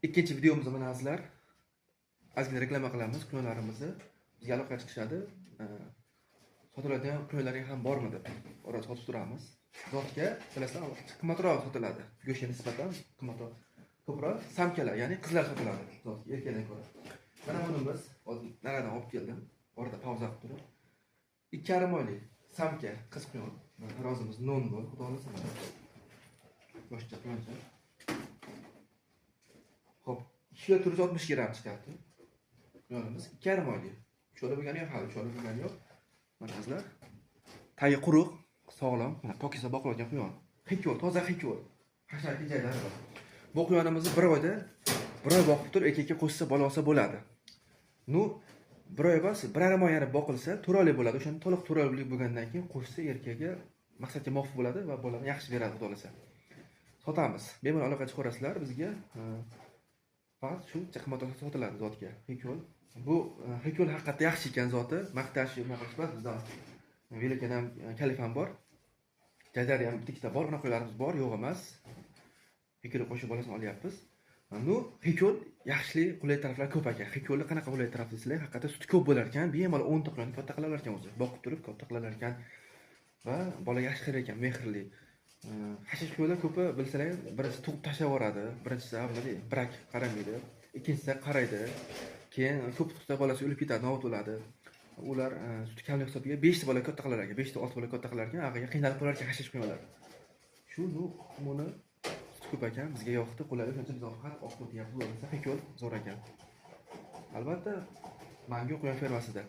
Ikkinchi videomizda mana sizlar ozgina reklama qilamiz quyonlarimizni. Bizga aloqaga chiqishadi. Sotiladigan quyonlarga ham bormi deb orada sotib turamiz. Zotga bilasizlar, qimmatroq sotiladi. Go'shtga nisbatan qimmatroq. Ko'proq samkalar, ya'ni qizlar sotiladi. Zotga erkaklardan ko'ra. Mana bunimiz naradan olib keldim. Orada pauza qilib turib. 2,5 oylik samka qiz quyon. Tarozimiz non bor, xudo xolasa. Boshqa quyoncha. Xo'p, 260 gram chiqadi. Quyonimiz 2,5 oylik. Cho'la bo'lgani yo'q, hali cho'la bo'lgani yo'q. Mana sizlar. Tagi quruq, sog'lom, pokiza boqilgan quyon. Hikyor, toza hikyor. Hasharki joylari bor. Bu quyonimizni 1 oyda 1 oy boqib turib erkakka qo'shsa bola olsa bo'ladi. Nu 1 oy emas, 1,5 oy yarib boqilsa, 4 oylik bo'ladi. O'shani to'liq 4 oylik bo'lgandan keyin qo'shsa erkakka maqsadga muvofiq bo'ladi va bolani yaxshi beradi, xudo xolasa. Sotamiz. Bemalol aloqa chiqarasizlar bizga. Faqat shu qimmatga sotiladi zotga. Hikol. Bu hikol haqiqatda yaxshi ekan zoti. Maqtash yo'q bizdan. Velikan ham kalif ham bor. Jazari ham ikkita bor, unaqalarimiz bor, yo'q emas. Hikol qo'shib bolasini olyapmiz. Nu hikol yaxshi qulay taraflar ko'p ekan. Hikolni qanaqa qulay taraf desizlar, haqiqatda sut ko'p bo'lar ekan, bemalol 10 ta qilib katta qilar ekan o'zi. Boqib turib katta qilar ekan va bola yaxshi qilar ekan, mehrli. Hashish quyonlar ko'pi bilsalar, birinchisi tug'ib tashlab yuboradi, birinchisi avvalgi brak qaramaydi, ikkinchisi qaraydi. Keyin ko'p tug'sa bolasi o'lib ketadi, nobud bo'ladi. Ular sut kamlik hisobiga 5 ta bola katta qilar ekan, 5 ta 6 bola katta qilar ekan, ag'aga qiynalib qolar ekan hashish quyonlar. Shu buni sut ko'p ekan, bizga yoqdi, qulay, shuncha biz faqat oqib deyapmiz, bo'lmasa hikol zo'r ekan. Albatta, mangu quyon fermasida